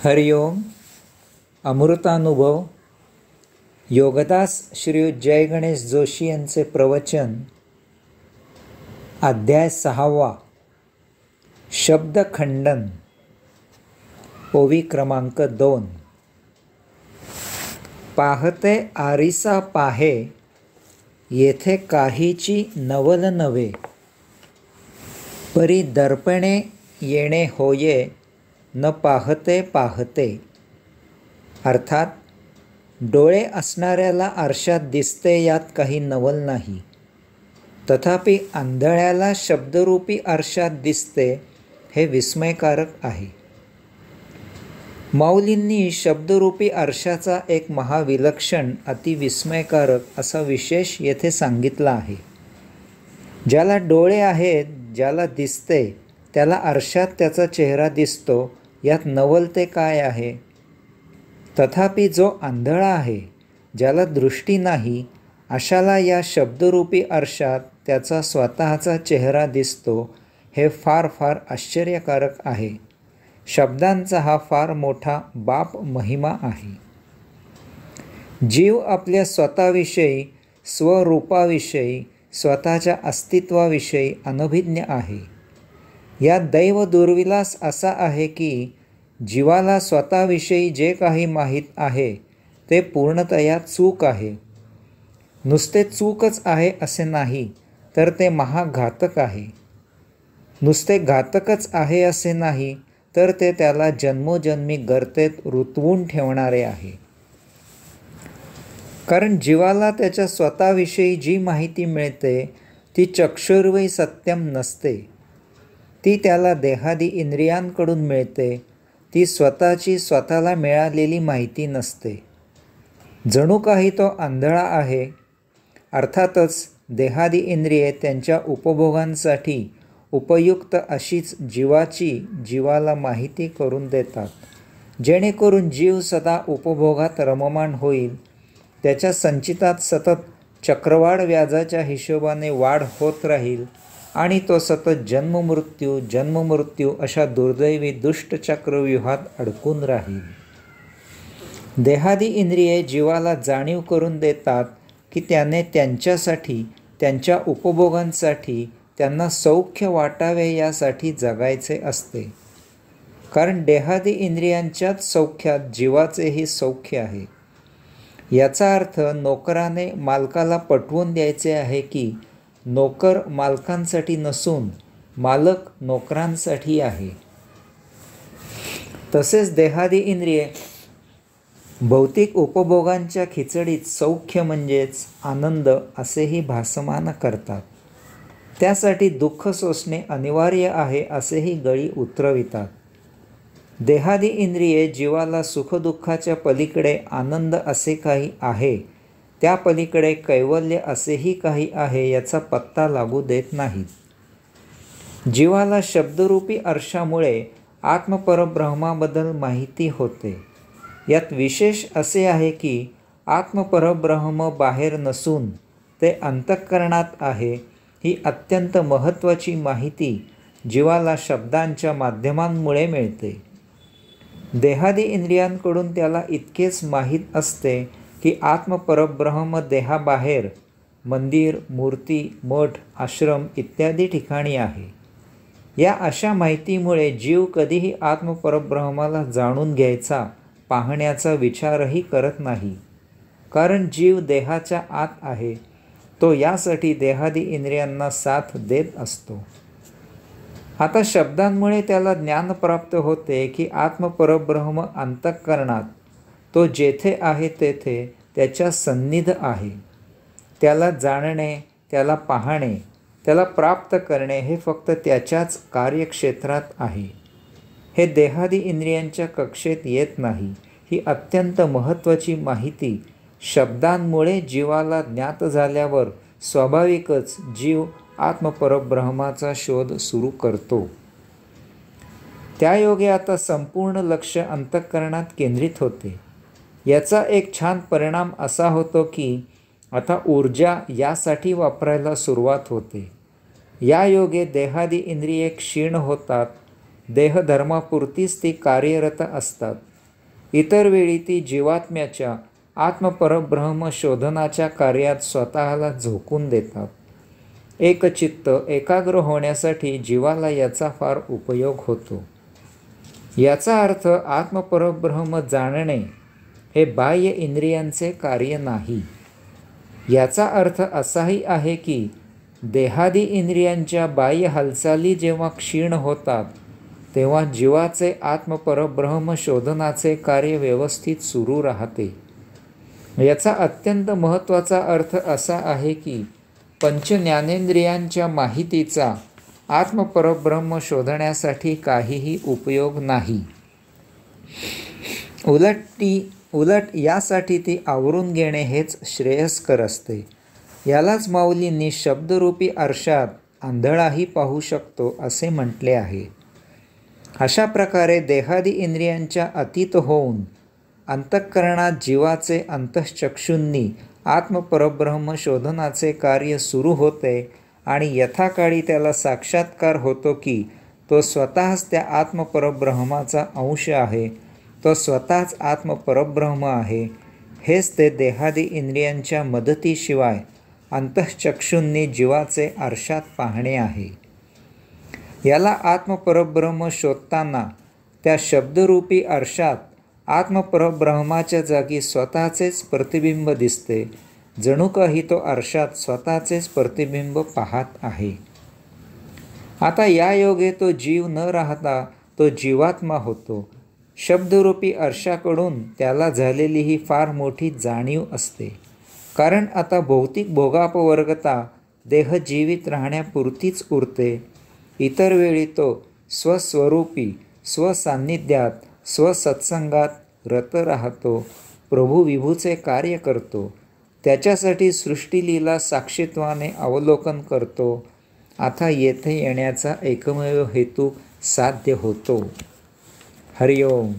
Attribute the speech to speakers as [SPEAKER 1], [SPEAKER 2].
[SPEAKER 1] हरिओम. अमृतानुभव. योगदास श्रीयुत जय गणेश जोशी यांचे प्रवचन. अध्याय 6. शब्दखंडन. ओवी क्रमांक 2. पाहते आरिसा पाहे, येथे काहीची नवल नव्हे. परी दर्पणे येणे होये, न पाहते पाहते. अर्थात डोळे असणाऱ्याला आरशात दिसते, यात काही नवल नाही. तथापि आंधळ्याला शब्दरूपी आरशात दिसते, हे विस्मयकारक आहे. माऊलींनी शब्दरूपी आरशाचा एक महाविलक्षण, अतिविस्मयकारक असा विशेष येथे सांगितला आहे. ज्याला डोळे आहेत, ज्याला दिसते, त्याला आरशात त्याचा चेहरा दिसतो, यात नवल ते काय आहे. तथापि जो आंधळा आहे, ज्याला दृष्टी नाही, अशाला या शब्दरूपी आरशात त्याचा स्वतःचा चेहरा दिसतो, हे फार फार आश्चर्यकारक आहे. शब्दांचा हा फार मोठा बाप महिमा आहे. जीव आपल्या स्वतःविषयी, स्वरूपाविषयी, स्वतःच्या अस्तित्वाविषयी अनभिज्ञ आहे. या दैव दुर्विलास असा आहे की जीवाला स्वतःविषयी जे काही माहीत आहे ते पूर्णतया चूक आहे. नुसते चूकच आहे असे नाही, तर ते महाघातक आहे. नुसते घातकच आहे असे नाही, तर ते त्याला जन्मोजन्मी गर्तेत रुतवून ठेवणारे आहे. कारण जीवाला त्याच्या स्वतःविषयी जी माहिती मिळते ती चक्षुर्वै सत्यम नसते. ती त्याला देहादी इंद्रियांकडून मिळते. ती स्वतःची स्वतःला मिळालेली माहिती नसते. जणू काही तो आंधळा आहे. अर्थातच देहादी इंद्रिये त्यांच्या उपभोगांसाठी उपयुक्त अशीच जीवाला माहिती करून देतात, जेणेकरून जीव सदा उपभोगात रममाण होईल. त्याच्या संचितात सतत चक्रवाढ व्याजाच्या हिशोबाने वाढ होत राहील आणि तो सतत जन्ममृत्यू अशा दुर्दैवी दुष्ट चक्रव्यूहात अडकून राहील. देहादी इंद्रिये जीवाला जाणीव करून देतात की त्याने त्यांच्यासाठी, त्यांच्या उपभोगांसाठी, त्यांना सौख्य वाटावे यासाठी जगायचे असते. कारण देहादी इंद्रियांच्याच सौख्यात जीवाचेही सौख्य आहे. याचा अर्थ नोकराने मालकाला पटवून द्यायचे आहे की नोकर मालकांसाठी नसून मालक नोकरांसाठी आहे. तसेच देहादी इंद्रिये भौतिक उपभोगांच्या खिचडीत सौख्य म्हणजेच आनंद असेही भासमान करतात. त्यासाठी दुःख सोसणे अनिवार्य आहे असेही गळी उतरवितात. देहादी इंद्रिये जीवाला सुखदुःखाच्या पलीकडे आनंद असे काही आहे, त्या पलीकडे कैवल्य असेही काही आहे याचा पत्ता लागू देत नाहीत. जीवाला शब्दरूपी आरशामुळे आत्मपरब्रह्माबद्दल माहिती होते. यात विशेष असे आहे की आत्मपरब्रह्म बाहेर नसून ते अंतःकरणात आहे. ही अत्यंत महत्त्वाची माहिती जीवाला शब्दांच्या माध्यमांमुळे मिळते. देहादी इंद्रियांकडून त्याला इतकेच माहीत असते की आत्मपरब्रह्म देहाबाहेर मंदिर, मूर्ती, मठ, आश्रम इत्यादी ठिकाणी आहे. या अशा माहितीमुळे जीव कधीही आत्मपरब्रह्माला जाणून घ्यायचा, पाहण्याचा विचारही करत नाही. कारण जीव देहाच्या आत आहे. तो यासाठी देहादी इंद्रियांना साथ देत असतो. आता शब्दांमुळे त्याला ज्ञान प्राप्त होते की आत्मपरब्रह्म अंतःकरणात, तो जेथे आहे तेथे त्याच्या सन्निध आहे. त्याला जाणणे, त्याला पाहणे, त्याला प्राप्त करणे हे फक्त त्याच्याच कार्यक्षेत्रात आहे. हे देहादी इंद्रियांच्या कक्षेत येत नाही. ही अत्यंत महत्त्वाची माहिती शब्दांमुळे जीवाला ज्ञात झाल्यावर स्वाभाविकच जीव आत्मपरब्रह्माचा शोध सुरू करतो. त्यायोगे आता संपूर्ण लक्ष अंतःकरणात केंद्रित होते. याचा एक छान परिणाम असा होतो की आता ऊर्जा यासाठी वापरायला सुरुवात होते. यायोगे देहादी इंद्रिये क्षीण होतात. देहधर्मापुरतीच ती कार्यरत असतात. इतर वेळी ती जीवात्म्याच्या आत्मपरब्रह्म शोधनाच्या कार्यात स्वतःला झोकून देतात. एकचित्त एकाग्र होण्यासाठी जीवाला याचा फार उपयोग होतो. याचा अर्थ आत्मपरब्रह्म जाणणे हे बाह्य इंद्रियांचे कार्य नाही. याचा अर्थ असाही आहे की देहादी इंद्रियांच्या बाह्य हालचाली जेव्हा क्षीण होतात तेव्हा जीवाचे आत्मपरब्रह्म शोधनाचे कार्य व्यवस्थित सुरू राहते. याचा अत्यंत महत्त्वाचा अर्थ असा आहे की पंचज्ञानेंद्रियांच्या माहितीचा आत्मपरब्रह्म शोधण्यासाठी काहीही उपयोग नाही. उलट यासाठी ती आवरून घेणे हेच श्रेयस्कर असते. यालाच माऊलींनी शब्दरूपी आरशात आंधळाही पाहू शकतो असे म्हटले आहे. अशा प्रकारे देहादी इंद्रियांच्या अतीत होऊन अंतःकरणात जीवाचे अंतःचक्षूंनी आत्मपरब्रह्म शोधनाचे कार्य सुरू होते आणि यथाकाळी त्याला साक्षात्कार होतो की तो स्वतःच त्या आत्मपरब्रह्माचा अंश आहे, तो स्वतःच आत्मपरब्रह्म आहे. हेच ते देहादी इंद्रियांच्या मदतीशिवाय अंतःचक्षूंनी जीवाचे आरशात पाहणे आहे. याला आत्मपरब्रह्म शोधताना त्या शब्दरूपी आरशात आत्मपरब्रह्माच्या जागी स्वतःचेच प्रतिबिंब दिसते, जणू काही तो आरशात स्वतःचेच प्रतिबिंब पाहत आहे. आता यायोगे तो जीव न राहता तो जीवात्मा होतो. शब्दरूपी आरशाकडून त्याला झालेली ही फार मोठी जाणीव असते. कारण आता भौतिक भोगापवर्गता देह जीवित राहण्यापुरतीच उरते. इतर वेळी तो स्वस्वरूपी स्वसान्निध्यात स्वसत्संगात रत राहतो, प्रभू विभूचे कार्य करतो. त्याच्यासाठी सृष्टीलीला साक्षीत्वाने अवलोकन करतो. आता येथे येण्याचा एकमेव हेतू साध्य होतो. हरिओम.